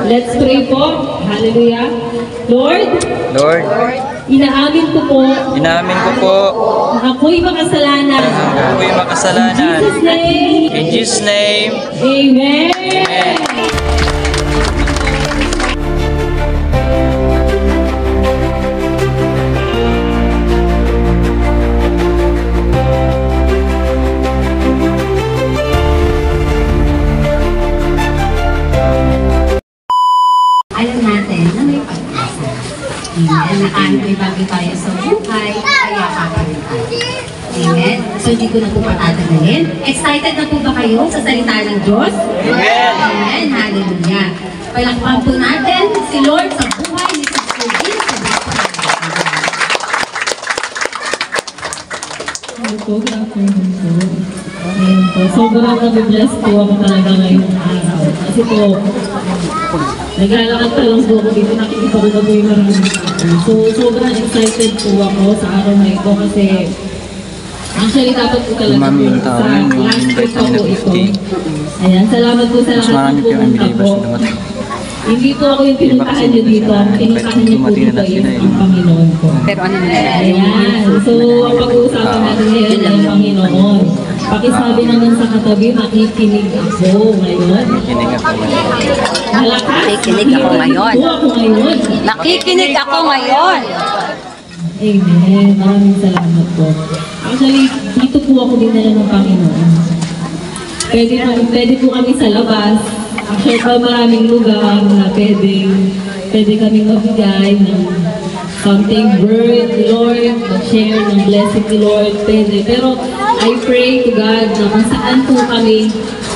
Let's pray po. Hallelujah. Lord, inaamin ko po na ako'y makasalanan. In Jesus' name. Amen. Amen. Alam natin na may pag-asa. Amen. Na kahit may bago tayo sa buhay, kaya kakaroon tayo. Amen. So, hindi ko na po patatagalin. Excited na po ba kayo sa salita ng Diyos? Amen. Amen. Hallelujah. Palakpan po natin si Lord sa buhay ni Sister Jean sa buhay. Hello po, good afternoon po. Ayan po, sobrang nabibless po ako talaga ngayong araw. Kasi po, naglalakad pa lang po ako dito, nakikita ko na po yung maraming tao. So, sobrang excited po ako sa araw na ito kasi actually dapat po talaga po sa last week pa po ito. Ayan, salamat po sa lahat ng pumunta po. Hindi po ako yung pinuntahan nyo dito. Pinuntahan nyo po dito is ang Panginoon po. Pero ano na ayan. So, ang pag-uusapan natin ngayon ay ang Panginoon. Pakisabi naman sa katabi, makikinig ako ngayon. Malakas. Nakikinig ako ngayon. Nakikinig ako ngayon. Amen. Maraming salamat po. Actually, dito po ako dinala ng Panginoon. Pwede po kami sa labas. Actually, pa maraming lugar na pwede kaming mabigay ng something word, Lord, mag-share ng blessing ni Lord, pwede. Pero I pray to God na kung saan po kami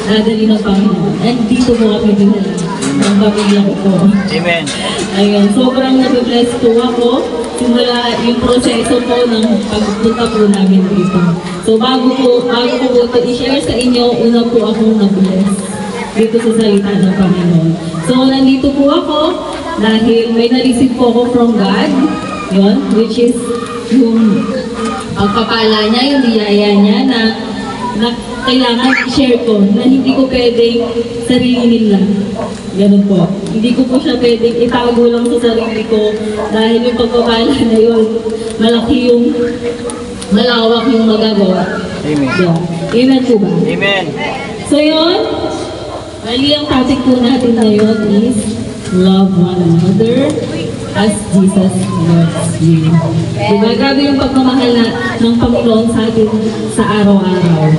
nadali ng Panginoon. And dito po kami dinala ng pamilya ko po. Amen. Ayun, sobrang nabibless po ako. Simula yung proseso po ng pagpunta po namin dito. So bago ko po ito i-share sa inyo, una po akong nabless dito sa salita ng Panginoon. So nandito po ako dahil may na-receive po ako from God, yun, which is yung pagpapala niya, yung biyaya niya na kailangan i-share ko, na hindi ko pwedeng sarilinin lang. Ganun po. Hindi ko po siya pwedeng itago lang sa sarili ko dahil yung pagpapala na yun, malawak yung magagawa. Amen. Yeah. Amen po ba? Amen. So yun, bali ang topic po natin ngayon is love one another as Jesus loves you. Diba? Grabe yung pagmamahal ng Panginoon sa atin sa araw-araw.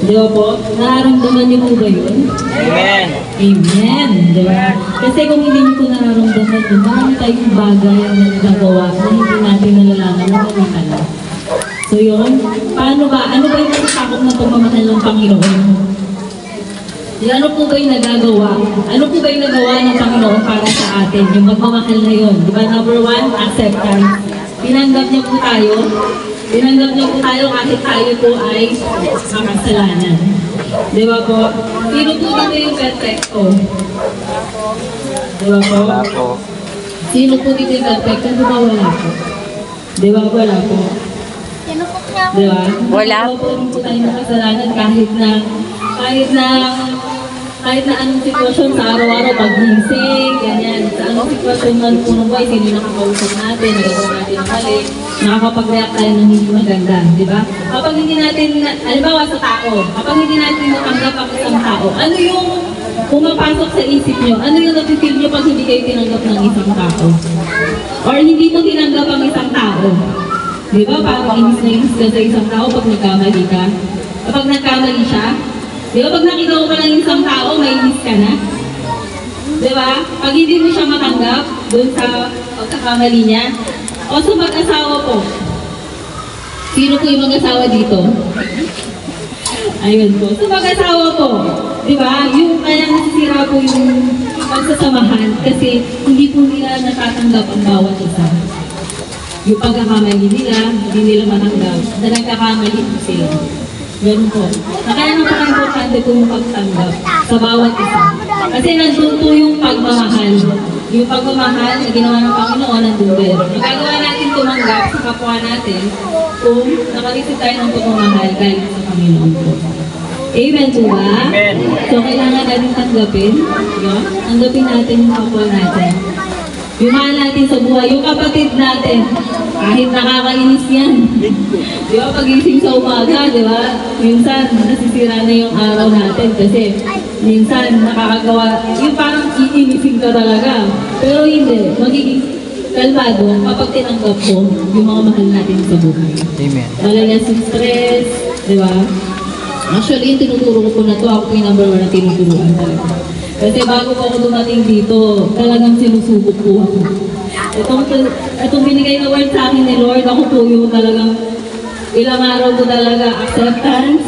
Diba po? Nararamdaman niyo po ba yun? Amen. Amen. Diba? Kasi kung hindi niyo po nararamdaman yun, marami tayong bagay na nagagawa na hindi natin nalalaman na kami pala. So yun, paano ba? Ano ba yung nasasakop ng pagmamahal ng Panginoon? Ano po ba yung nagagawa? Ano po ba yung nagawa ng Panginoon para sa atin? Yung magmamahal na yun. Diba? Number one, acceptance. Tinanggap niya po tayo. Tinanggap niya po tayo kahit tayo po ay makasalanan. Diba po? Sino po dito yung perfecto? Diba po? Wala po. Sino po dito yung perfecto? Diba wala po? Diba wala po? Diba? Wala. Diba po rin po tayo makasalanan kahit na anong sitwasyon sa araw-araw, pag-gising, ganyan. Sa anong sitwasyon man po ng buhay, sino nakakausap natin, nagagawa natin ang mali, nakakapag-react tayo ng hindi maganda, di ba? Kapag hindi natin, halimbawa sa tao, kapag hindi natin natanggap ang isang tao, ano yung pumapasok sa isip nyo? Ano yung napipil nyo pag hindi kayo tinanggap ng isang tao? Or hindi mo tinanggap ang isang tao? Di ba? Parang inis na inis ka sa isang tao pag nagkamali ka. Kapag nagkamali siya, di ba pag nakita mo pa ng isang tao, may inis ka na? Di ba? Pag hindi mo siya matanggap doon sa pagkakamali niya, o sa mag-asawa po. Sino po yung mag-asawa dito? Ayun po. Sa mag-asawa po. Di ba? Yung kaya nasisira po yung pagsasamahan kasi hindi po nila natatanggap ang bawat isa. Yung pagkakamali nila, hindi nila matanggap na nagkakamali po sila. Ganun po. Kaya napaka-importante po yung pagtanggap sa bawat isa. Kasi nandun po yung pagmamahal. Yung pagmamahal na ginawa ng Panginoon nandun din. Magagawa natin tumanggap sa kapwa natin kung nakarisip tayo ng pagmamahal galing sa Panginoon po. Amen po ba? Amen. So, kailangan natin tanggapin. Diba? Tanggapin natin yung couple natin. Yung mahal natin sa buhay, yung kapatid natin. Kahit nakakainis yan. Di ba? Pagising sa umaga, di ba? Minsan, nasisira na yung araw natin kasi minsan nakakagawa, yung parang iinisin ka talaga. Pero hindi, magiging kalmado kapag tinanggap ko yung mga mahal natin sa buhay. Amen. Malalas yung stress, di ba? Actually, yung tinuturo ko po na to, ako po yung number 1 na tinuturuan talaga. Kasi bago po ako dumating dito, talagang sinusubok po ako. Itong binigay na word sa akin ni Lord, ako po yung talagang ilang araw ko talaga acceptance.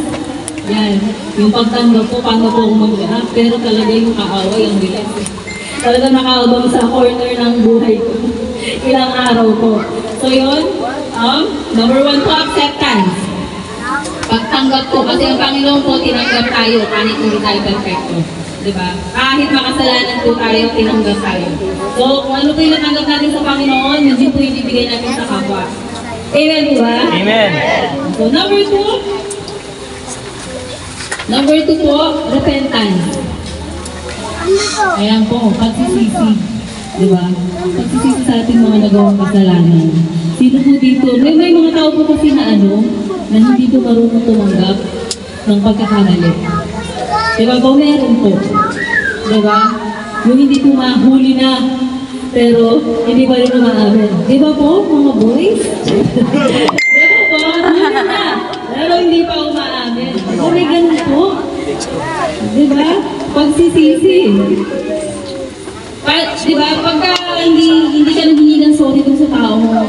Yan, yung pagtanggap po, paano po ako mag-react, pero talaga yung kaaway ang bilis. Talaga nakaabang sa corner ng buhay ko. Ilang araw po. So yun, number 1 po, acceptance. Pagtanggap po, kasi ang Panginoon po, tinanggap tayo, kahit hindi tayo perfecto. Diba? Kahit makasalanan po tayo, tinanggap tayo. So, kung ano po yung natanggap natin sa Panginoon, yun din po yung ibibigay natin sa kapwa. Amen po ba? Amen. So, number 2 po, repentance. Ayan po, pagsisisi. Diba? Pagsisisi sa ating mga nagawang kasalanan. Sino po dito? May mga tao po kasi na na hindi po marunong tumanggap ng pagkakamali. Diba po, meron po. Diba? Yung hindi po mahuli na, pero hindi pa rin umaamin. Diba po, mga boys? Diba po, huli na, pero hindi pa umaamin. So, may ganun po. Diba? Pagsisisi. Diba, pagka hindi ka naghingi ng sorry dun sa tao mo,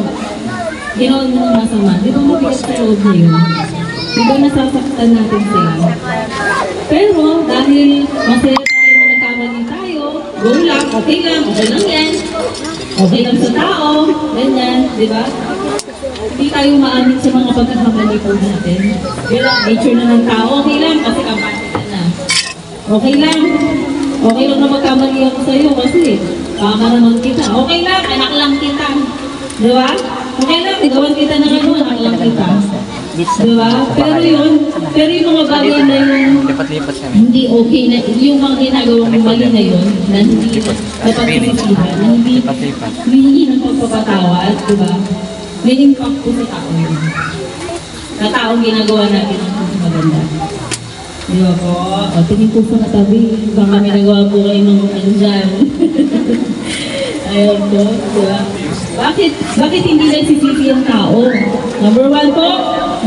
ginawa mo ng masama. Diba mabigat sa loob na yun? Diba nasasaktan natin sila? Pero dahil masaya tayo na nagkamali tayo, go lang, okay lang yan. Okay lang sa tao, ganyan, di ba? Hindi tayo maamin sa mga pagkakamali po natin. Bilang nature na ng tao, okay lang kasi kampante ka na. Okay lang. Okay lang na magkamali ako sa'yo kasi baka naman kita. Okay lang, anak lang kita. Di ba? Okay lang, gawan kita ng anak lang kita. Diba? Pero yung mga bagay na yung Lipat-lipat kami. hindi okay na, yung mga ginagawang mali na yun, na hindi napagpipilihan, na hindi humihingi ng pagpapatawad, diba? May impact po sa tao yun. Sa taong ginagawa natin ang mas maganda. Diba po? O, tingin po sa katabi, baka may nagawa po kayo ng ano dyan. Ayun po, diba? Bakit hindi nagsisisi ang tao? Number 1 po,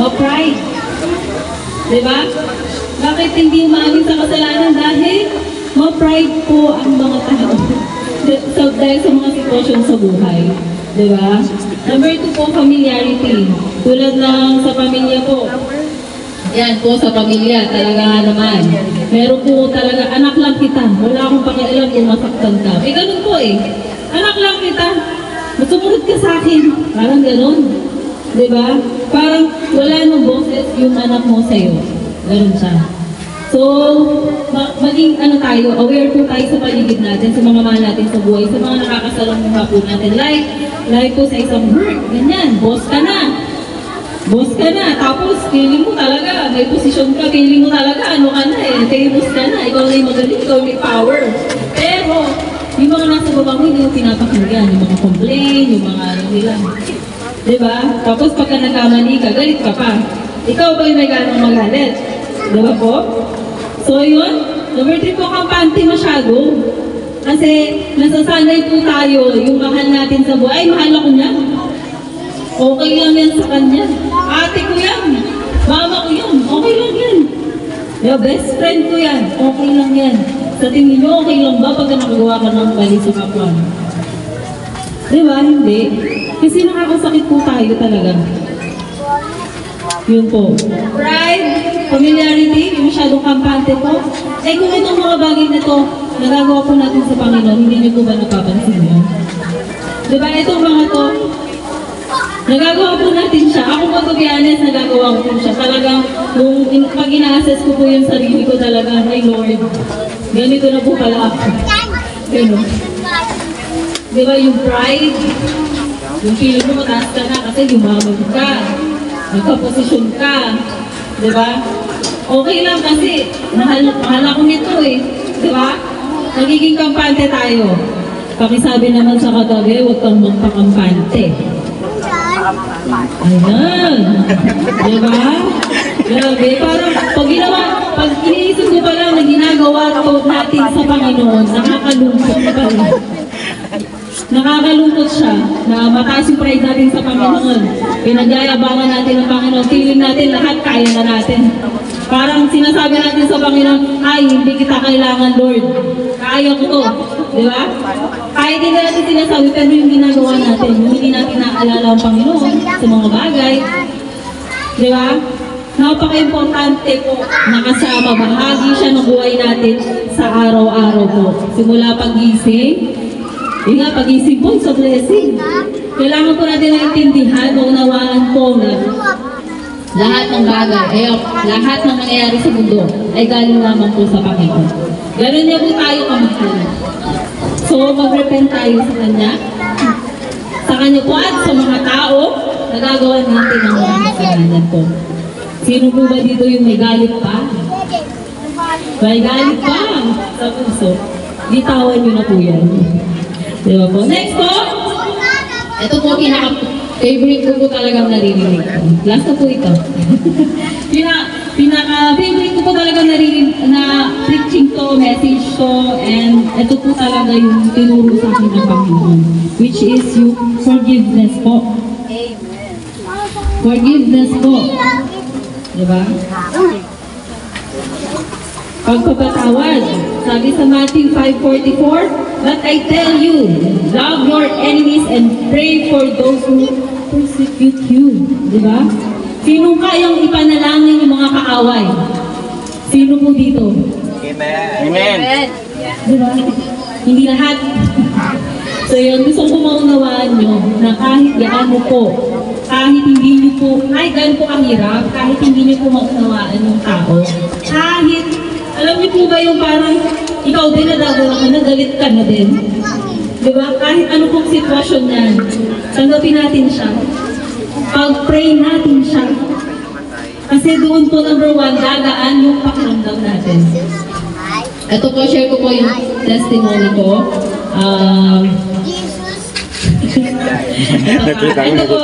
ma-pride. Diba? Bakit hindi umaamin sa kasalanan? Dahil ma-pride po ang mga tao. Dahil sa mga sitwasyon sa buhay. Diba? Number 2 po, familiarity. Tulad ng sa pamilya po. Yan po sa pamilya, talaga naman. Meron po talaga, anak lang kita. Wala akong pakialam kung masaktan ka. Ganun po Anak lang kita. Masumunod ka sa akin. Parang ganun. Diba? Parang wala nang boses yung anak mo sa'yo. Ganun siya. So, maging tayo, aware po tayo sa paligid natin, sa mga mahal natin sa buhay, sa mga nakakasalunga po natin. Like po sa isang work, ganyan, boss ka na. Boss ka na, tapos feeling mo talaga, may posisyon ka, feeling mo talaga, ka na famous ka na, ikaw na yung magaling, ikaw may power. Pero, yung mga nasa baba mo, hindi mo pinapakinggan, yung mga complain, yung mga nila. Diba? Tapos pagka nagkamali ka, galit ka pa. Ikaw ba yung may ganang magalit? Diba po? So yun, number 3 po, kampante masyado. Kasi nasasanay po tayo, yung mahal natin sa buhay, ay mahal ako niya. Okay lang yan sa kanya. Ate ko yan. Mama ko yan. Okay lang yan. Yung best friend ko yan. Okay lang yan. Sa tingin nyo, okay lang ba pagka nakagawa ka ng mali sa kapwa? Diba? Hindi. Kasi nakakasakit po tayo talaga. Yun po. Pride, familiarity, yung masyadong kampante po. Kung itong mga bagay na to, nagagawa po natin sa Panginoon, hindi niyo po ba napapansin yun? Diba? Itong mga to, nagagawa po natin siya. Ako po, to be honest, nagagawa ko po siya. Talagang, pag ina-assess ko po yung sarili ko talaga, ay Lord, ganito na po pala ako. Ganun. Diba yung pride? Yung feeling mo mataas ka na kasi yumaman ka. Nagka-posisyon ka. Diba? Okay lang kasi mahal ako nito eh. Di ba? Nagiging kampante tayo. Pakisabi naman sa katabi, huwag kang magpakampante. Ayan. Di ba? Grabe. Parang pag iniisip ko pa lang na ginagawa to natin sa Panginoon, nakakalungkot pa rin. Nakakalungkot siya na mataas yung pride natin sa Panginoon. Pinagyayabangan natin ang Panginoon. Feeling natin lahat kaya na natin. Parang sinasabi natin sa Panginoon, ay, hindi kita kailangan, Lord. Kaya ko to. Di ba? Kahit hindi natin sinasabi, pero yung ginagawa natin, hindi natin naaalala ang Panginoon sa mga bagay. Di ba? Napaka-importante po na kasama, bahagi siya ng buhay natin sa araw-araw po. Simula pag-gising, yun nga, pag-isip po, sa blessing. Kailangan po natin naintindihan, maunawaan po na lahat ng bagay, lahat ng nangyayari sa mundo ay galing naman po sa Panginoon. Ganun niya po tayo kamahal. So, mag-repent tayo sa Kanya. Sa Kanya po at sa mga tao, nagagawa natin ang mga kasalanan po. Sino po ba dito yung may galit pa? May galit pa sa puso. Bitawan niyo na po yan. Diba po? Next po, ito po favorite ko po talagang naririnig ko. Last na po ito. Pinaka-favorite ko po talagang naririnig na preaching to, message to, and ito po talaga yung tinuro sa akin ng Panginoon, which is yung forgiveness po. Forgiveness po. Diba? Pagpapatawad. Sabi sa Matthew 5:44, but I tell you, love your enemies and pray for those who persecute you. Diba? Sino kayang ipanalangin yung mga kaaway? Sino po dito? Amen. Diba? Hindi lahat. So yun, gusto ko maunawaan nyo na kahit gaano po, kahit hindi nyo po, kahit gaano po ang hirap, kahit hindi nyo po maunawaan yung tao, kahit, alam niyo po ba yung parang, ikaw din nadagawa ka na, galit ka na din. Diba? Kahit ano pong sitwasyon yan, tanggapin natin siya. Pag-pray natin siya. Kasi doon po number 1, gagaan yung pakiramdam natin. Ito po, share ko po yung testimony ko. Ito po,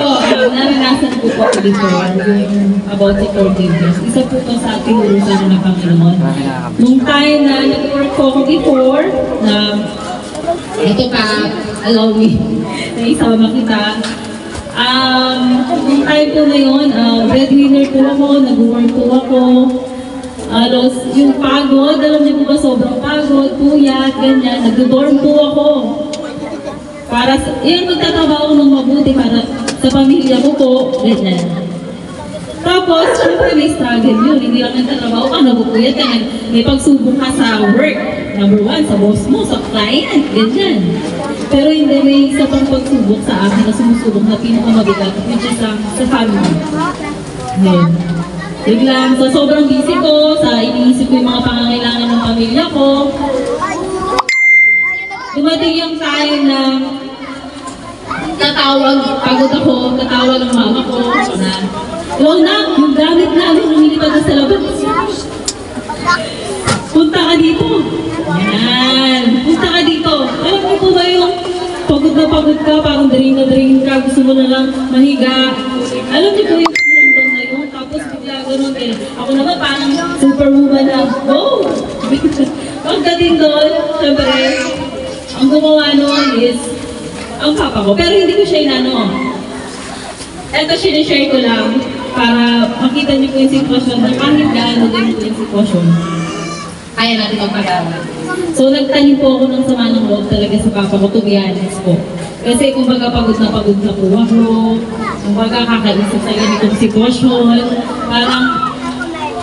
naranasan ko po before, yung about the forgiveness. Isa po to sa ating urusan ng Panginoon. Nung time na nag-work po ako before, na ito pa, allow me, na isama kita. Nung time po na yun, breadwinner po ako, nag-work po ako. Yung pagod, alam niyo po ba, sobrang pagod, puyat, ganyan, nag-dorm po ako. Para, yun, magtatrabaho ng mabuti para sa pamilya ko po, ganyan. Tapos, syempre may struggle yun, hindi lang nagtatrabaho ka, nabukuyat ka, may pagsubok ka sa work. Number 1, sa boss mo, sa client, ganyan. Pero hindi, may isa pang pagsubok sa akin na sumusubok na pinakamabigat, which is sa family. Yun. Biglang, sa sobrang busy ko, sa iniisip ko yung mga pangangailangan ng pamilya ko, dumating yung time na pagod ako, tatawag ng mama ko na, yung gamit namin, lumilipad na sa labas. Punta ka dito. Yan. Punta ka dito. Alam mo po ba yung pagod na pagod ka, parang drain na drain ka, gusto mo na lang mahiga. Alam niyo po yung pinamdam na yun, tapos bigla ganun eh. Ako naman parang superwoman na, go! Pagdating doon, syempre, ang gumawa noon is ang papa ko. Pero hindi ko siya inano. Ito sinishare ko lang para makita niyo po yung sitwasyon na kahit gaano din po yung sitwasyon. Kaya natin magpagawa. So nagtanim po ako ng sama ng loob talaga sa papa ko, to be honest po. Kasi kumbaga pagod na po ako. Kumbaga kakaisip sa ganitong sitwasyon. Parang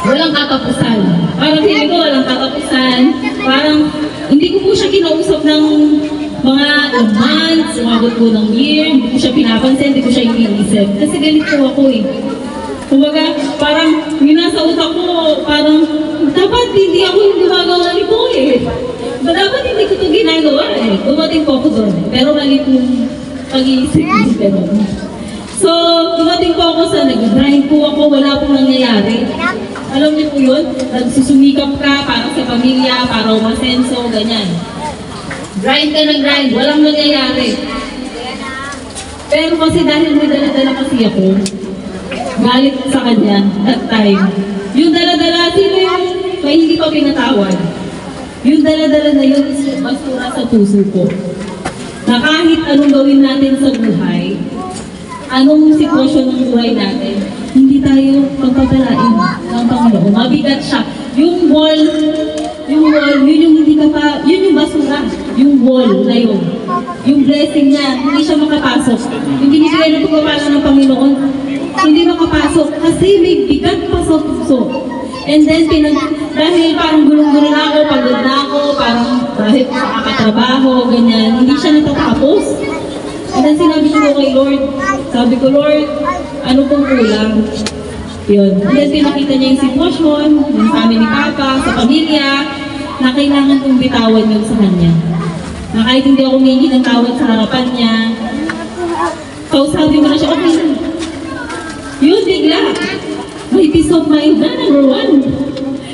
walang katapusan. Parang feeling ko walang katapusan. Parang hindi ko po siya kinausap ng mga months, umabot po ng year, hindi ko siya pinapansin, hindi ko siya iniisip. Kasi galit po ako eh. Kumbaga, parang yung nasa utak ko, parang dapat hindi ako yung gumagawa nito eh. Dapat hindi ko ito ginagawa eh. Dumating po ako doon. Pero mali po pag-iisip ko. So, dumating po ako sa nag-grind po ako, wala pong nangyayari. Alam niyo po yun? Nagsusumikap ka para sa pamilya, para umasenso, ganyan. Grind ka ng grind, walang nangyayari. Pero kasi dahil may dala-dala kasi ako, galit sa kanya that time. Yung dala-dala, sino yung may hindi pa pinatawad? Yung dala-dala na yun is basura sa puso ko. Na kahit anong gawin natin sa buhay, anong sitwasyon ng buhay natin, hindi tayo pagpapalain ng Panginoon. Mabigat siya. Yung wall, yun yung hindi ka pa, yun yung basura. Yung wall na yun. Yung blessing niya, hindi siya makapasok. Yung binibigay ng pagpapala ng Panginoon, hindi makapasok kasi may bigat pa sa puso. And then, dahil parang gulong-gulong ako, pagod na ako, parang dahil sa kakatrabaho, ganyan, hindi siya natatapos. And then sinabi ko kay Lord, sabi ko, Lord, ano pong kulang? Yun. And then pinakita niya yung sitwasyon, yung sa amin ni Papa, sa pamilya, na kailangan kong bitawan yun sa kanya. Na kahit hindi ako humingi ng tawad sa harapan niya, kausapin mo na siya, okay na. Yun, bigla. May peace of mind na, number one.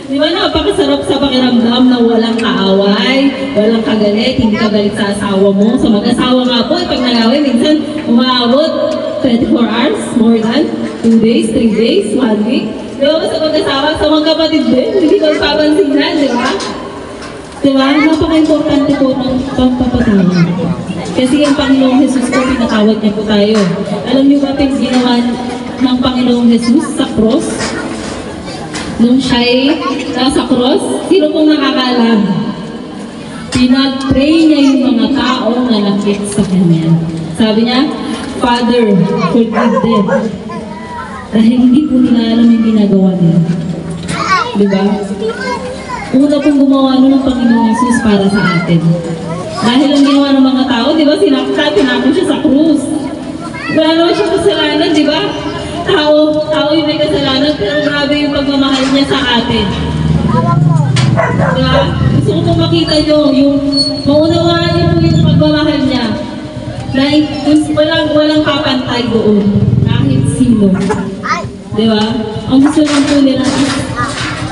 Di ba, napakasarap sa pakiramdam na walang kaaway, walang kagalit, hindi ka galit sa asawa mo. Sa mag-asawa nga po, pag nag-away, minsan umaabot 24 hours, more than 2 days, 3 days, 1 week. Di ba, sa mag-asawa, sa mga kapatid din, hindi ko papansinan, di ba? Di ba, napaka-importante po ng pagpapatawad. Kasi ang Panginoong Jesus po, pinatawad niya po tayo. Alam niyo ba, ginawa ng Panginoong Jesus sa cross? Nung siya'y nasa cross, sino pong nakakalam? Pinag-pray niya yung mga tao na nakit sa kanya. Sabi niya, Father, forgive them. Dahil hindi po nila alam yung ginagawa nila. Diba? Una pong gumawa nun ng Panginoong Jesus para sa atin. Dahil ang ginawa ng mga tao, diba, tinako siya sa krus. Wala naman siya kasalanan, diba? Tao yung may kasalanan, pero grabe yung pagmamahal niya sa atin. Diba? Gusto ko pong makita nyo, yung maunawaan niyo po yung pagmamahal niya. Na walang papantay doon, kahit sino. Diba? Ang gusto lang po nila,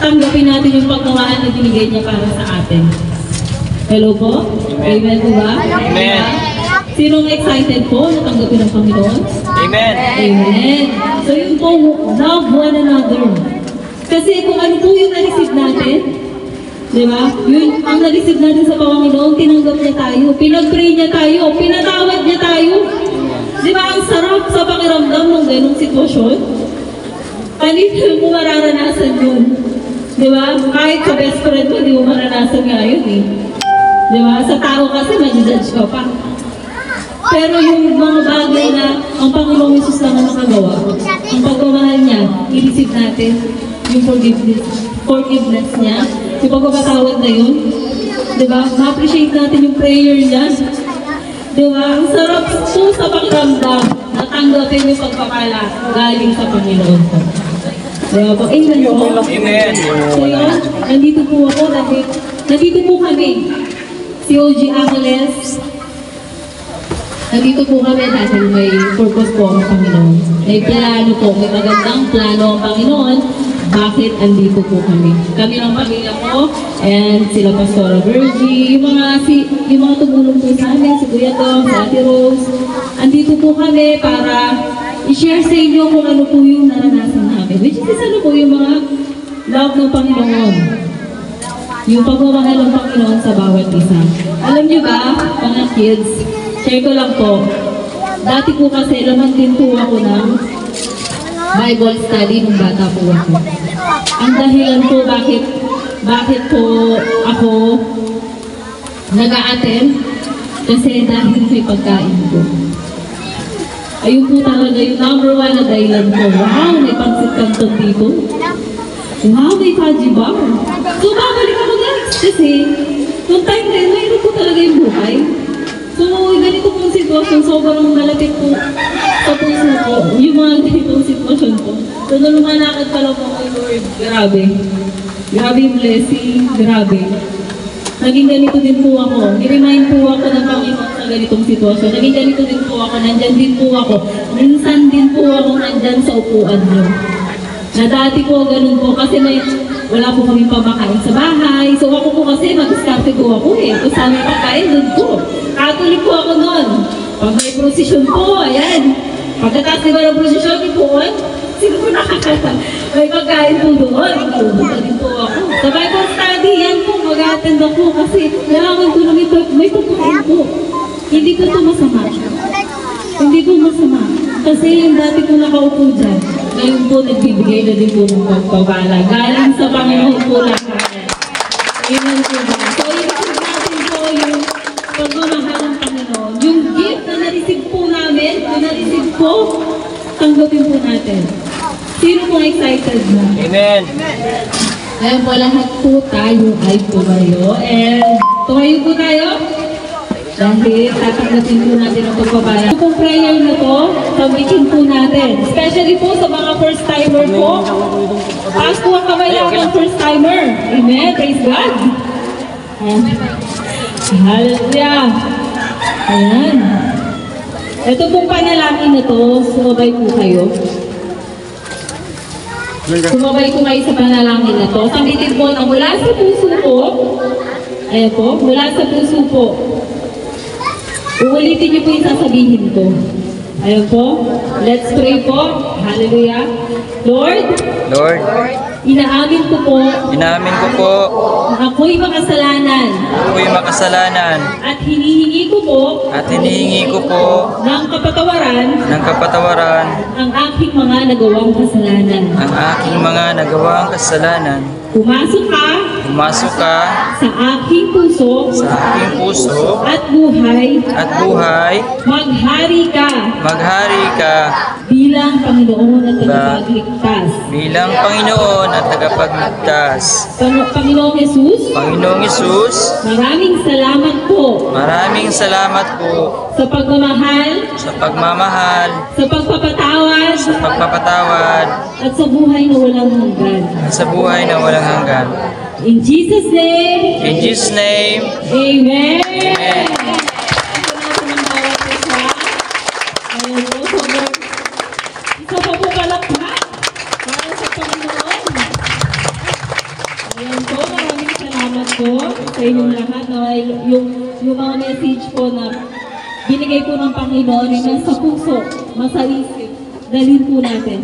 tanggapin natin yung pagmamahal na binigay niya para sa atin. Hello po? Amen po ba? Amen. Sinong excited po na tanggapin ng Panginoon? Amen. Amen. So yun po, love one another. Kasi kung ano po yung na-receive natin, di ba? Yun, ang na-receive natin sa Panginoon, tinanggap niya tayo, pinag-pray niya tayo, pinatawad niya tayo. Di ba? Ang sarap sa pakiramdam ng ganong sitwasyon. Kanina mo mararanasan yun. Di ba? Kahit sa best friend mo, di mo maranasan nga yun eh. Di ba? Sa tao kasi, mag-judge ka pa. Pero yung mga bagay na ang Panginoong Jesus lang ang nakagawa, ang pagmamahal niya, i-receive natin yung forgiveness niya, yung pagpapatawad na yun. Diba? Ma-appreciate natin yung prayer niya. Diba? Ang sarap po sa pakiramdam na tanggapin yung pagpapala galing sa Panginoon po. Diba po? Amen po. Amen. So yun, nandito po ako dahil nandito po kami. Si OG Angeles. Nandito po kami dahil may purpose po ang Panginoon. May plano po, may magandang plano ang Panginoon. Bakit andito po kami? Kami ng pamilya ko, and sila Pastora Virgie, yung mga tumulong po sa amin, si Kuya Dong, si Ate Rose. Andito po kami para i-share sa inyo kung ano po yung naranasan namin. Which is ano po yung mga love ng Panginoon. Yung pagmamahal ng Panginoon sa bawat isa. Alam niyo ba, mga kids, share ko lang po. Dati po kasi, laman din po ako ng Bible study nung bata po ako. Ang dahilan po bakit po ako nag-a-attend, kasi dahil may pagkain ko. Ayun po talaga yung number one na dahilan ko. Wow, may pansit canton dito. Wow, may Faji bar. So, babalik ako guys. Kasi, nung time na yun, mayroon po talaga yung buhay. So, ganito pong sitwasyon, sobrang malapit po sa puso ko, yung mga ganitong sitwasyon po. So, nung lumanakad pa lang po kay Lord, grabe. Grabe yung blessing, grabe. Naging ganito din po ako. Ni-remind po ako ng Panginoon sa ganito. ganitong sitwasyon. Naging ganito din po ako, nandyan din po ako. Minsan din po ako nandyan sa upuan niyo. Na dati po, ganun po, kasi wala po kami pamakain sa bahay. So ako po kasi, mag-start po ako eh. Kung saan may pagkain, doon po. Catholic po ako noon. Pag may prosesyon po, ayan. Pagkatapos diba ng prosesyon, ipuan, sino po nakakata? May pagkain po doon. Pupunta din po ako. Sa Bible study, yan po, mag-attend ako kasi kailangan ko na may pagkain po. Hindi po ito masama. Hindi po masama. Kasi yung dati po nakaupo dyan, ngayon po nagbibigay na din po ng pagpapala. Galing sa Panginoon po lahat. Amen po ba? So, ibig natin po yung pagmamahal ng Panginoon. Yung gift na na-receive po namin, kung na-receive po, tanggapin po natin. Sino po excited na? Amen. Ngayon po lahat po tayo ay tumayo. And tumayo po tayo. Dahil tatanggapin po natin ang pagpapala. Ito pong prayer na to, sabihin po natin. Especially po sa mga first timer po. Taas po ang kamay lang ng first timer. Amen. Praise God. Hallelujah. Ayan. Ito pong panalangin na to, sumabay po kayo. Sumabay po kayo sa panalangin na to. Sambitin po na mula sa puso po. Ayan po, mula sa puso po. Uulitin niyo po yung sasabihin ko. Ayan po. Let's pray po. Hallelujah. Lord, inaamin ko po na ako'y makasalanan. At hinihingi ko po ng kapatawaran ang aking mga nagawang kasalanan. Pumasok ka sa aking puso at buhay. Maghari ka bilang Panginoon at tagapagligtas. Panginoong Jesus, maraming salamat po sa pagmamahal, sa pagpapatawad, at sa buhay na walang hanggan. In Jesus' name, Amen. Ito natin ang bawat isa. Ayun po, sobrang isa pa po palakpak para sa Panginoon. Ayun po, maraming salamat po sa inyong lahat. Yung mga message po na binigay po ng Panginoon ay nasa puso, nasa isip, dalhin po natin.